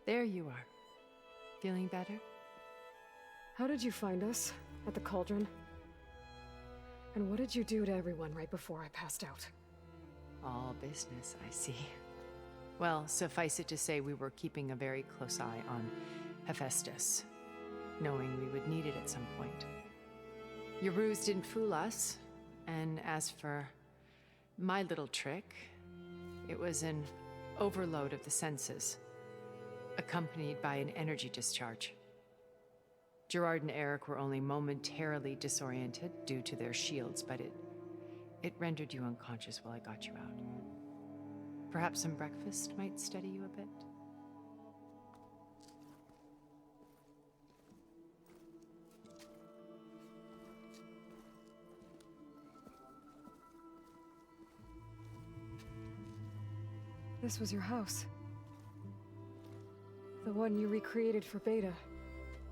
There you are. Feeling better? How did you find us? At the cauldron? And what did you do to everyone right before I passed out? All business, I see. Well, suffice it to say we were keeping a very close eye on Hephaestus, knowing we would need it at some point. Your ruse didn't fool us, and as for my little trick, it was an overload of the senses, accompanied by an energy discharge. Gerard and Eric were only momentarily disoriented due to their shields, but it rendered you unconscious while I got you out. Perhaps some breakfast might steady you a bit? This was your house. The one you recreated for Beta,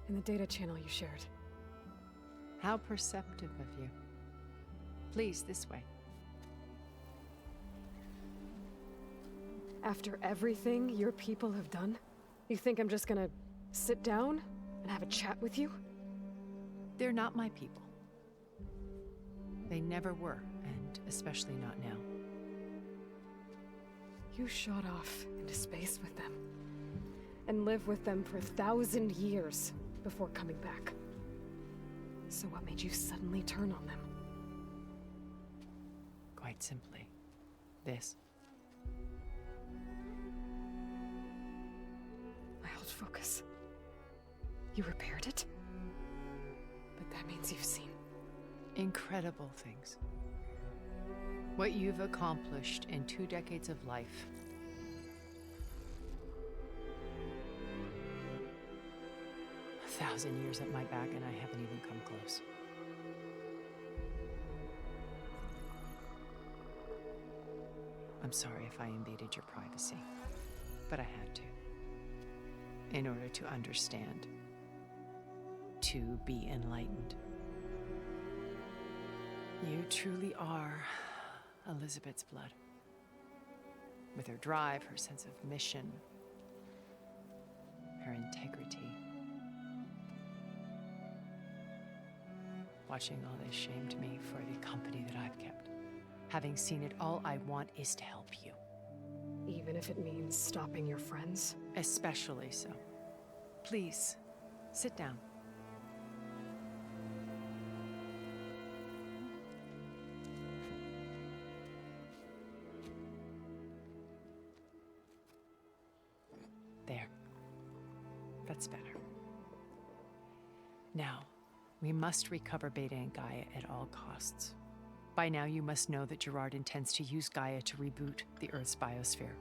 in the data channel you shared. How perceptive of you. Please, this way. After everything your people have done, you think I'm just gonna sit down and have a chat with you? They're not my people. They never were, and especially not now. You shot off into space with them, and lived with them for 1,000 years before coming back. So what made you suddenly turn on them? Quite simply, this. My old focus. You repaired it? But that means you've seen incredible things. What you've accomplished in 2 decades of life. A 1,000 years at my back and I haven't even come close. I'm sorry if I invaded your privacy, but I had to. In order to understand. To be enlightened. You truly are Elizabeth's blood. With her drive, her sense of mission, her integrity. Watching all this shamed me for the company that I've kept. Having seen it, all I want is to help you. even if it means stopping your friends? Especially so. Please, sit down. There. That's better. Now, we must recover Beta and Gaia at all costs. By now, you must know that Gerard intends to use Gaia to reboot the Earth's biosphere.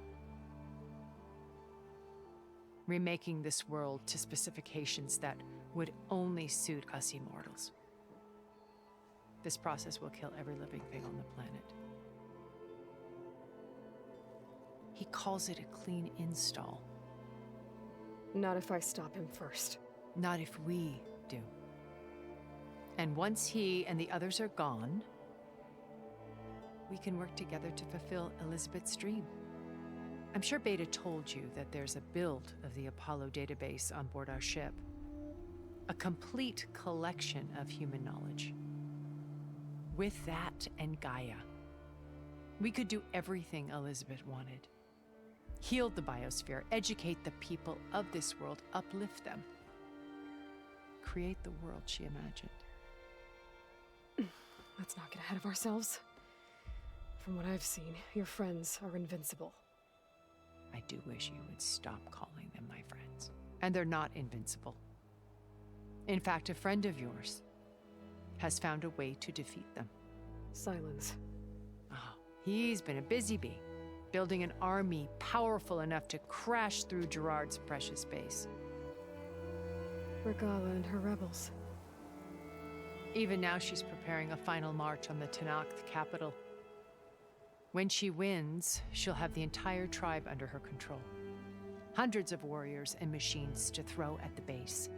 Remaking this world to specifications that would only suit us immortals. This process will kill every living thing on the planet. He calls it a clean install. Not if I stop him first. Not if we do. And once he and the others are gone, we can work together to fulfill Elizabeth's dream. I'm sure Beta told you that there's a build of the Apollo database on board our ship. A complete collection of human knowledge. With that and Gaia, we could do everything Elizabeth wanted. Heal the biosphere, educate the people of this world, uplift them. Create the world she imagined. Let's not get ahead of ourselves. From what I've seen, your friends are invincible. I do wish you would stop calling them my friends. And they're not invincible. In fact, a friend of yours has found a way to defeat them. Silence. Oh, he's been a busy bee, building an army powerful enough to crash through Gerard's precious base. Regala and her rebels. Even now, she's preparing a final march on the Tenakth capital. When she wins, she'll have the entire tribe under her control. Hundreds of warriors and machines to throw at the base.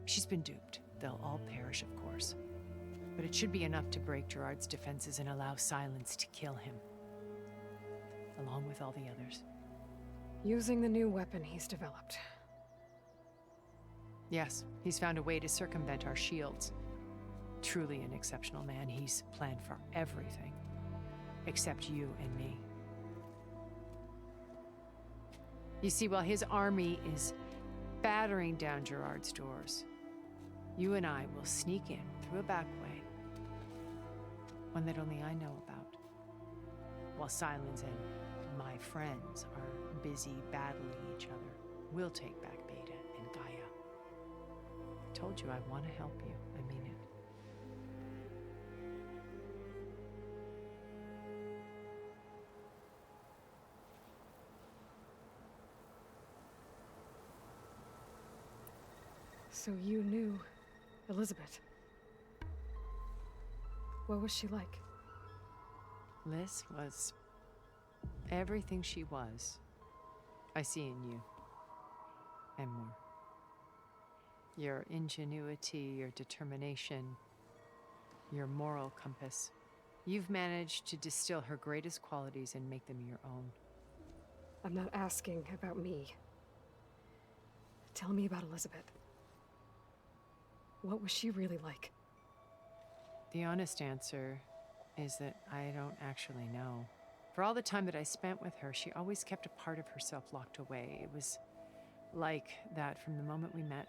She's been duped. They'll all perish, of course. But it should be enough to break Gerard's defenses and allow Silence to kill him. Along with all the others. Using the new weapon he's developed. Yes, he's found a way to circumvent our shields. Truly an exceptional man. He's planned for everything. Except you and me. You see, while his army is battering down Gerard's doors, you and I will sneak in through a back way. One that only I know about. While Silence and my friends are busy battling each other, we'll take back Beta and Gaia. I told you I want to help you. I mean it. So you knew Elizabeth. What was she like? Liz was everything she was. I see in you. And more. Your ingenuity, your determination, your moral compass. You've managed to distill her greatest qualities and make them your own. I'm not asking about me. Tell me about Elizabeth. What was she really like? The honest answer is that I don't actually know. For all the time that I spent with her, she always kept a part of herself locked away. It was like that from the moment we met.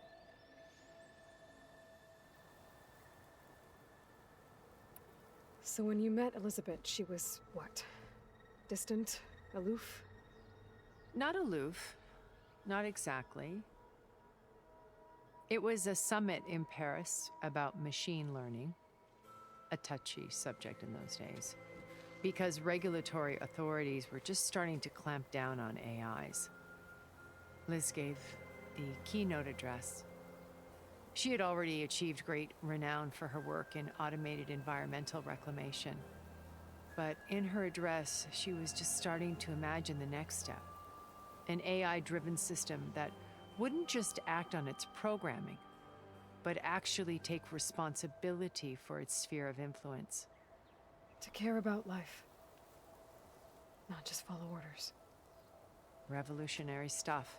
So when you met Elizabeth, she was what? Distant? Aloof? Not aloof. Not exactly. It was a summit in Paris about machine learning, a touchy subject in those days, because regulatory authorities were just starting to clamp down on AIs. Liz gave the keynote address. She had already achieved great renown for her work in automated environmental reclamation. But in her address, she was just starting to imagine the next step, an AI-driven system that wouldn't just act on its programming, but actually take responsibility for its sphere of influence. To care about life, not just follow orders. Revolutionary stuff.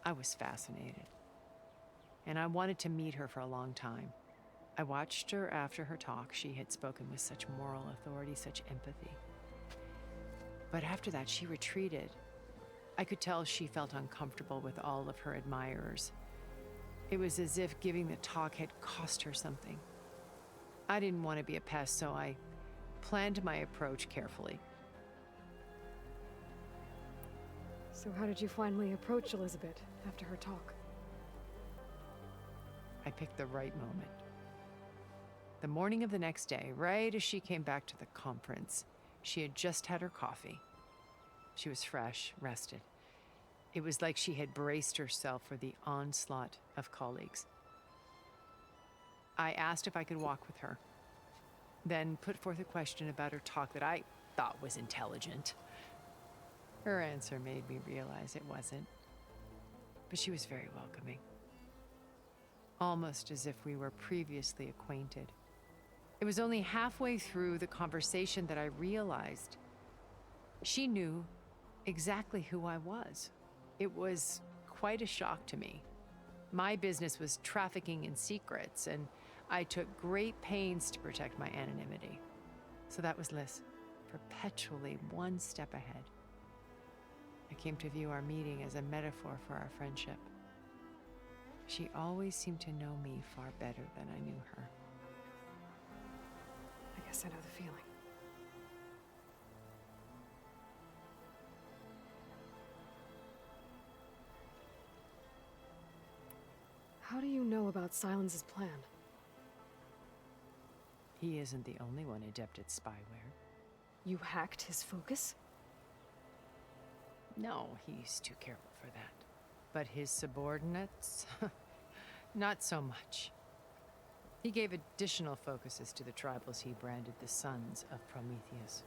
I was fascinated. And I wanted to meet her for a long time. I watched her after her talk. She had spoken with such moral authority, such empathy. But after that, she retreated. I could tell she felt uncomfortable with all of her admirers. It was as if giving the talk had cost her something. I didn't want to be a pest, so I planned my approach carefully. So how did you finally approach Elizabeth after her talk? I picked the right moment. The morning of the next day, right as she came back to the conference, she had just had her coffee. She was fresh, rested. It was like she had braced herself for the onslaught of colleagues. I asked if I could walk with her, then put forth a question about her talk that I thought was intelligent. Her answer made me realize it wasn't, but she was very welcoming. Almost as if we were previously acquainted. It was only halfway through the conversation that I realized she knew exactly who I was. It was quite a shock to me. My business was trafficking in secrets, and I took great pains to protect my anonymity. So that was Liz, perpetually one step ahead. I came to view our meeting as a metaphor for our friendship. She always seemed to know me far better than I knew her. I guess I know the feeling. How do you know about Silence's plan? He isn't the only one adept at spyware. You hacked his focus? No, he's too careful for that. But his subordinates? Not so much. He gave additional focuses to the tribals he branded the Sons of Prometheus.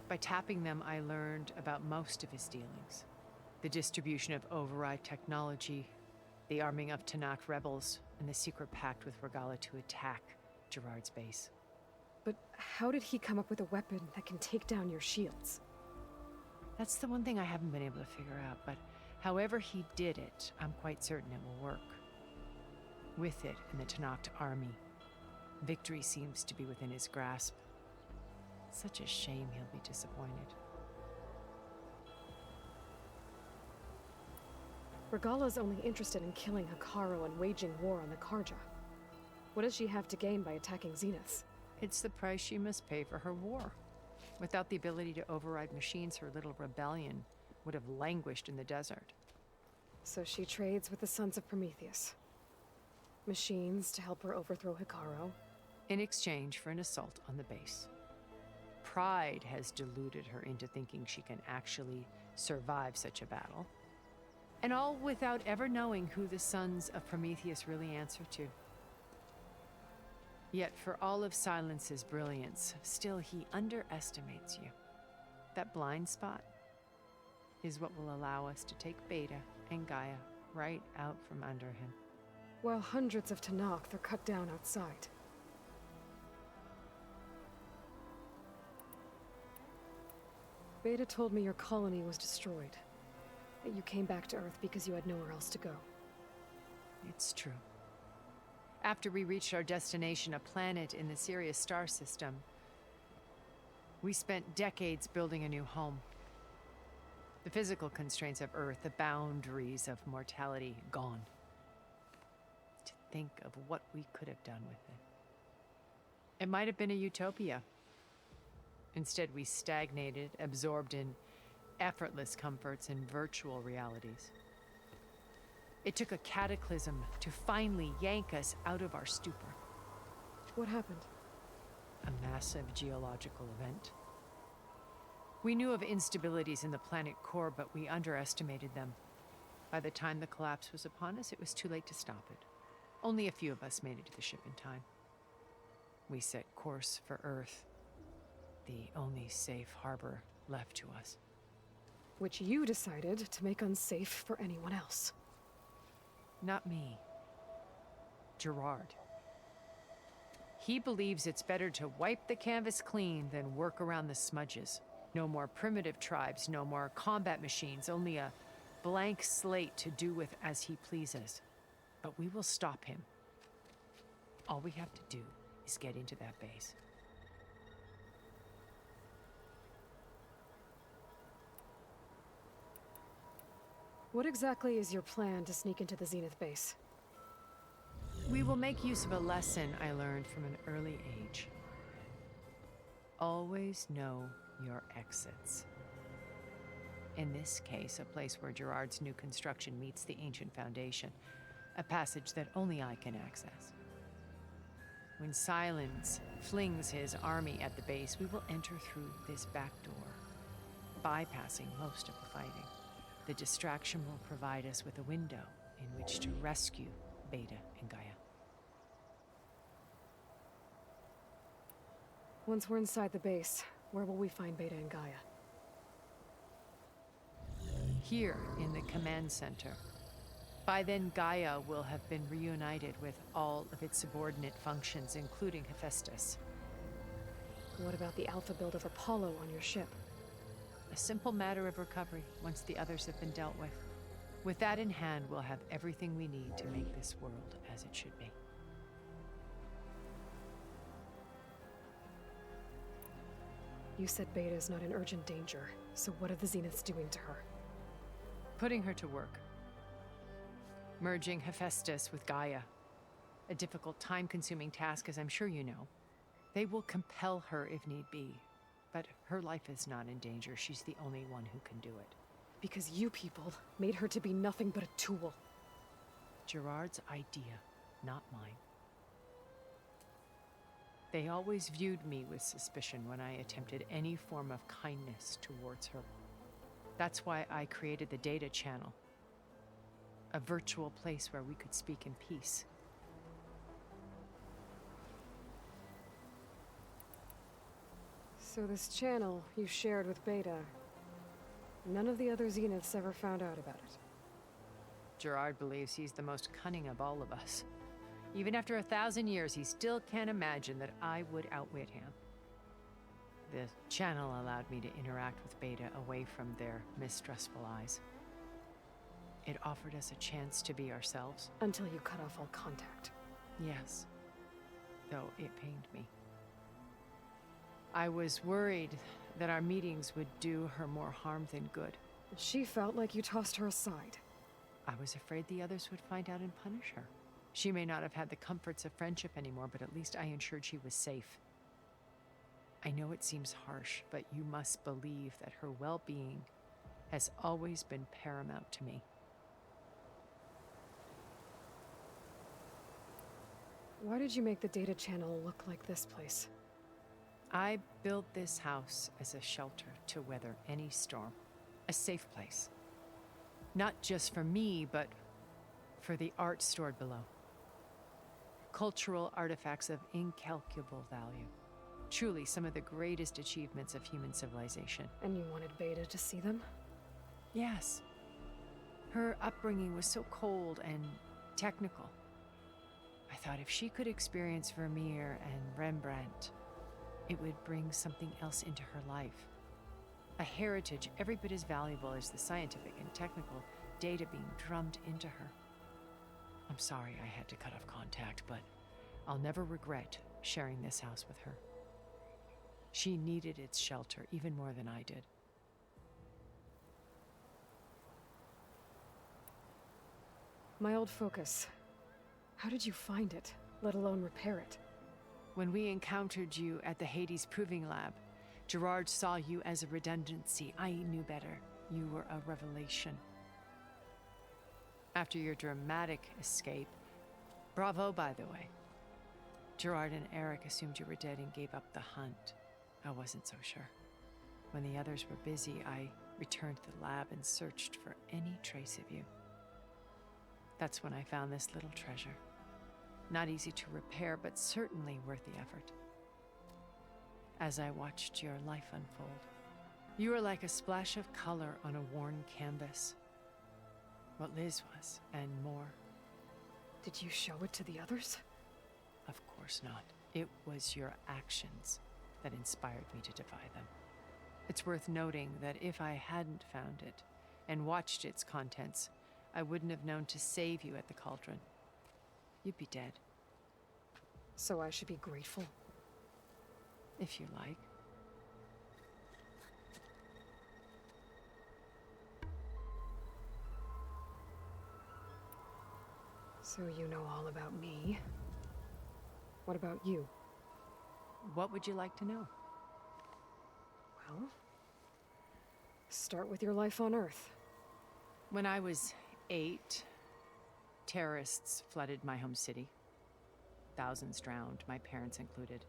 By tapping them, I learned about most of his dealings. The distribution of override technology, the arming of Tanakh rebels, and the secret pact with Regala to attack Gerard's base. But how did he come up with a weapon that can take down your shields? That's the one thing I haven't been able to figure out, but however he did it, I'm quite certain it will work. With it and the Tenakth army, victory seems to be within his grasp. Such a shame he'll be disappointed. Regalla's only interested in killing Hekarro and waging war on the Karja. What does she have to gain by attacking Zeniths? It's the price she must pay for her war. Without the ability to override machines, her little rebellion would have languished in the desert. So she trades with the Sons of Prometheus. Machines to help her overthrow Hekarro. In exchange for an assault on the base. Pride has deluded her into thinking she can actually survive such a battle. And all without ever knowing who the Sons of Prometheus really answer to. Yet for all of Silence's brilliance, still he underestimates you. That blind spot is what will allow us to take Beta and Gaia right out from under him. While hundreds of Tenakth are cut down outside. Beta told me your colony was destroyed. That you came back to Earth because you had nowhere else to go. It's true. After we reached our destination, a planet in the Sirius star system, we spent decades building a new home. The physical constraints of Earth, the boundaries of mortality, gone. To think of what we could have done with it. It might have been a utopia. Instead, we stagnated, absorbed in effortless comforts and virtual realities. It took a cataclysm to finally yank us out of our stupor. What happened? A massive geological event. We knew of instabilities in the planet core, but we underestimated them. By the time the collapse was upon us, it was too late to stop it. Only a few of us made it to the ship in time. We set course for Earth, the only safe harbor left to us. Which you decided to make unsafe for anyone else. Not me. Gerard. He believes it's better to wipe the canvas clean than work around the smudges. No more primitive tribes, no more combat machines, only a blank slate to do with as he pleases. But we will stop him. All we have to do is get into that base. What exactly is your plan to sneak into the Zenith base? We will make use of a lesson I learned from an early age. Always know your exits. In this case, a place where Gerard's new construction meets the ancient foundation, a passage that only I can access. When Silence flings his army at the base, we will enter through this back door, bypassing most of the fighting. The distraction will provide us with a window in which to rescue Beta and Gaia. Once we're inside the base, where will we find Beta and Gaia? Here in the command center. By then, Gaia will have been reunited with all of its subordinate functions, including Hephaestus. What about the alpha build of Apollo on your ship? A simple matter of recovery once the others have been dealt with. With that in hand, we'll have everything we need to make this world as it should be. You said Beta is not in urgent danger, so what are the Zeniths doing to her? Putting her to work. Merging Hephaestus with Gaia. A difficult, time-consuming task, as I'm sure you know. They will compel her if need be. But her life is not in danger. She's the only one who can do it. Because you people made her to be nothing but a tool. Gerard's idea, not mine. They always viewed me with suspicion when I attempted any form of kindness towards her. That's why I created the data channel. A virtual place where we could speak in peace. So this channel you shared with Beta, none of the other Zeniths ever found out about it. Gerard believes he's the most cunning of all of us. Even after 1,000 years, he still can't imagine that I would outwit him. The channel allowed me to interact with Beta away from their mistrustful eyes. It offered us a chance to be ourselves. Until you cut off all contact. Yes, though it pained me. I was worried that our meetings would do her more harm than good. She felt like you tossed her aside. I was afraid the others would find out and punish her. She may not have had the comforts of friendship anymore, but at least I ensured she was safe. I know it seems harsh, but you must believe that her well-being has always been paramount to me. Why did you make the data channel look like this place? I built this house as a shelter to weather any storm. A safe place. Not just for me, but for the art stored below. Cultural artifacts of incalculable value. Truly some of the greatest achievements of human civilization. And you wanted Beta to see them? Yes. Her upbringing was so cold and technical. I thought if she could experience Vermeer and Rembrandt, it would bring something else into her life. A heritage every bit as valuable as the scientific and technical data being drummed into her. I'm sorry I had to cut off contact, but I'll never regret sharing this house with her. She needed its shelter even more than I did. My old focus. How did you find it, let alone repair it? When we encountered you at the Hades Proving Lab, Gerard saw you as a redundancy. I knew better. You were a revelation. After your dramatic escape, bravo, by the way. Gerard and Eric assumed you were dead and gave up the hunt. I wasn't so sure. When the others were busy, I returned to the lab and searched for any trace of you. That's when I found this little treasure. Not easy to repair, but certainly worth the effort. As I watched your life unfold, you were like a splash of color on a worn canvas. What Liz was, and more. Did you show it to the others? Of course not. It was your actions that inspired me to defy them. It's worth noting that if I hadn't found it and watched its contents, I wouldn't have known to save you at the cauldron. You'd be dead. So I should be grateful? If you like. So you know all about me. What about you? What would you like to know? Well, start with your life on Earth. When I was 8, terrorists flooded my home city. Thousands drowned, my parents included.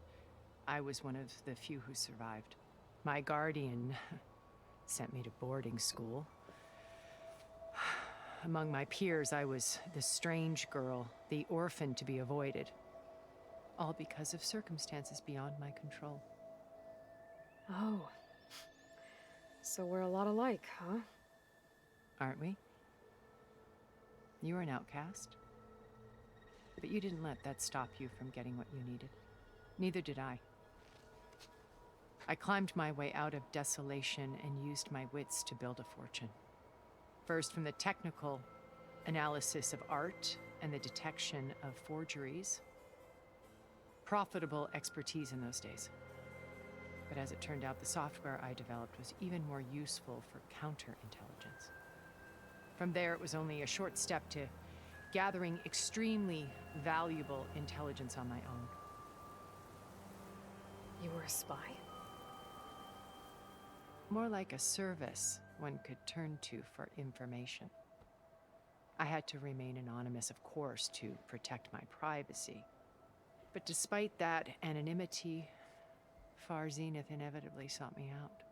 I was one of the few who survived. My guardian sent me to boarding school. Among my peers, I was the strange girl, the orphan to be avoided. All because of circumstances beyond my control. Oh. So we're a lot alike, huh? Aren't we? You were an outcast. But you didn't let that stop you from getting what you needed. Neither did I. I climbed my way out of desolation and used my wits to build a fortune. First, from the technical analysis of art and the detection of forgeries. Profitable expertise in those days. But as it turned out, the software I developed was even more useful for counterintelligence. From there, it was only a short step to gathering extremely valuable intelligence on my own. You were a spy? More like a service one could turn to for information. I had to remain anonymous, of course, to protect my privacy. But despite that anonymity, Far Zenith inevitably sought me out.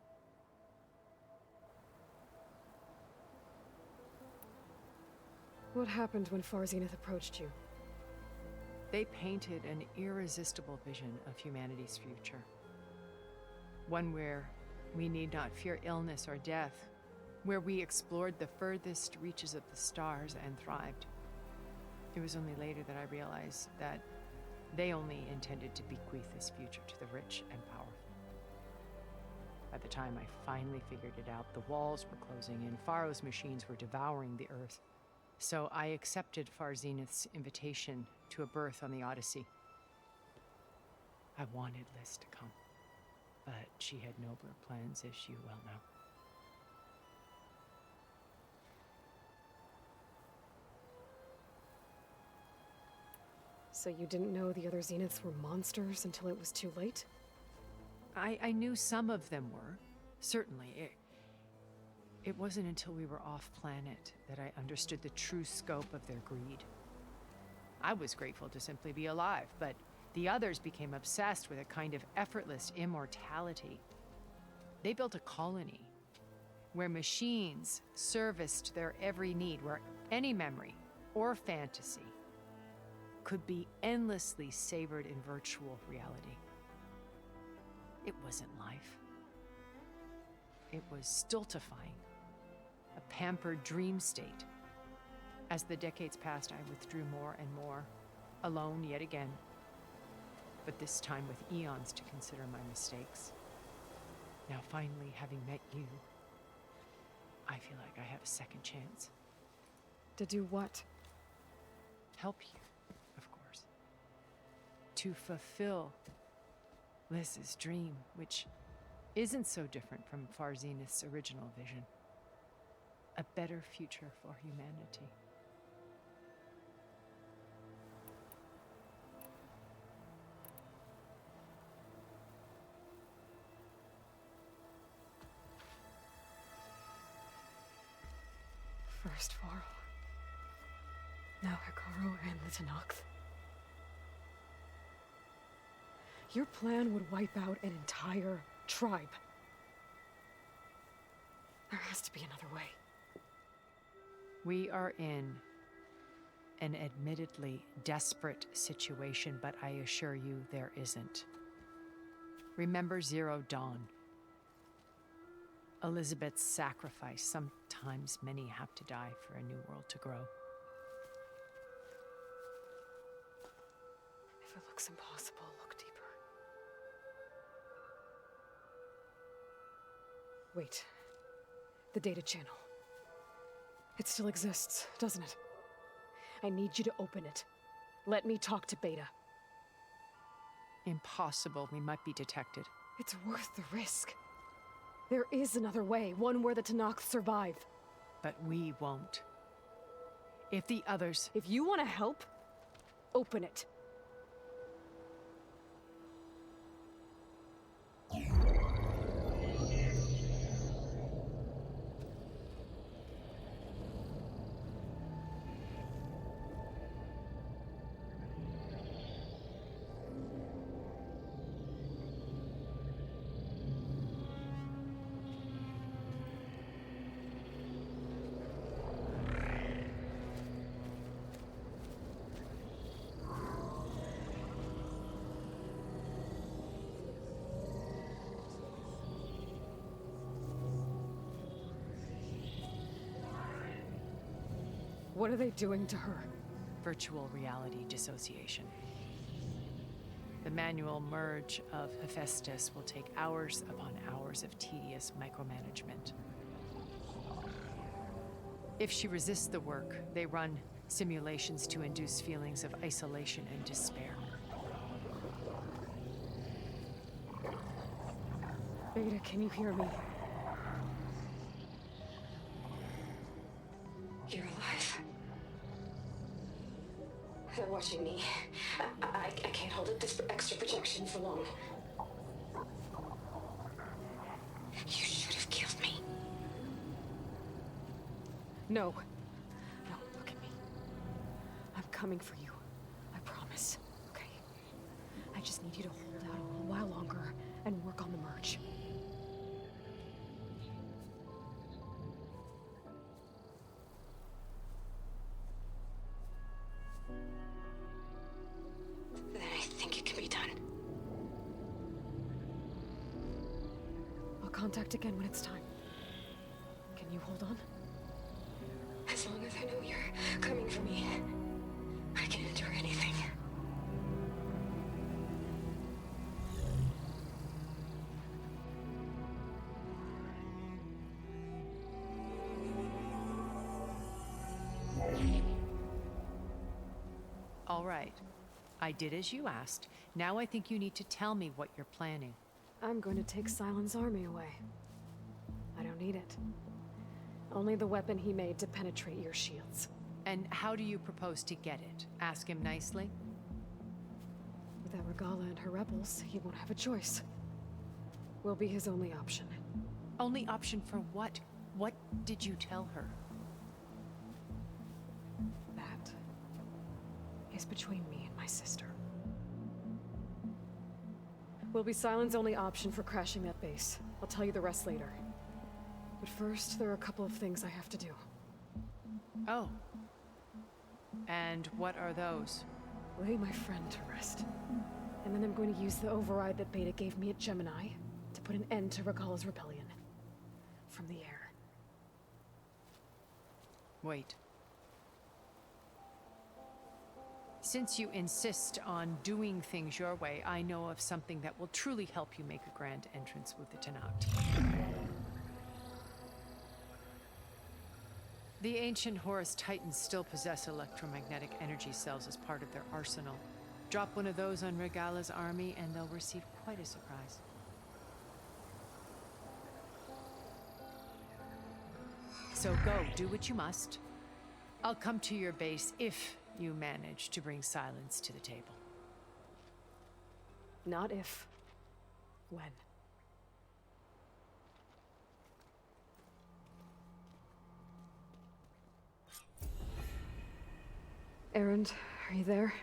What happened when Far Zenith approached you? They painted an irresistible vision of humanity's future. One where we need not fear illness or death, where we explored the furthest reaches of the stars and thrived. It was only later that I realized that they only intended to bequeath this future to the rich and powerful. By the time I finally figured it out, the walls were closing in, Pharaoh's machines were devouring the Earth. So I accepted Far Zenith's invitation to a berth on the Odyssey. I wanted Liz to come, but she had nobler plans, as you well know. So you didn't know the other Zeniths were monsters until it was too late? I knew some of them were, certainly. It wasn't until we were off-planet that I understood the true scope of their greed. I was grateful to simply be alive, but the others became obsessed with a kind of effortless immortality. They built a colony where machines serviced their every need, where any memory or fantasy could be endlessly savored in virtual reality. It wasn't life. It was stultifying, a pampered dream state. As the decades passed, I withdrew more and more, alone yet again, but this time with eons to consider my mistakes. Now finally, having met you, I feel like I have a second chance. To do what? Help you, of course. To fulfill Liz's dream, which isn't so different from Far Zenith's original vision. A better future for humanity. First Pharaoh. Now Hikaru and the Tenakth. Your plan would wipe out an entire tribe. There has to be another way. We are in an admittedly desperate situation, but I assure you there isn't. Remember Zero Dawn. Elizabeth's sacrifice. Sometimes many have to die for a new world to grow. If it looks impossible, look deeper. Wait. The data channel. It still exists, doesn't it? I need you to open it. Let me talk to Beta. Impossible. We might be detected. It's worth the risk. There is another way, one where the Tenakth survive. But we won't. If the others... If you want to help, open it. What are they doing to her? Virtual reality dissociation. The manual merge of Hephaestus will take hours upon hours of tedious micromanagement. If she resists the work, they run simulations to induce feelings of isolation and despair. Beta, can you hear me? You're alive. They're watching me. I can't hold up this extra projection for long. You should have killed me. No. No, look at me. I'm coming for you. I promise. Okay? I just need you to hold out a little while longer and work on the merge. Then I think it can be done. I'll contact again when it's time. Can you hold on? As long as I know you're coming for me, I can endure anything. All right. I did as you asked. Now I think you need to tell me what you're planning. I'm going to take Sylens' army away. I don't need it. Only the weapon he made to penetrate your shields. And how do you propose to get it? Ask him nicely? Without Regala and her rebels, he won't have a choice. We'll be his only option. Only option for what? What did you tell her? That is between me and my sister. Will be Sylens' only option for crashing that base. I'll tell you the rest later. But first, there are a couple of things I have to do. Oh. And what are those? Lay my friend to rest. And then I'm going to use the override that Beta gave me at Gemini to put an end to Regala's rebellion. From the air. Wait. Since you insist on doing things your way, I know of something that will truly help you make a grand entrance with the Tenakth. The ancient Horus Titans still possess electromagnetic energy cells as part of their arsenal. Drop one of those on Regala's army and they'll receive quite a surprise. So go, do what you must. I'll come to your base if you manage to bring Sylens to the table. Not if. When. Erend, are you there?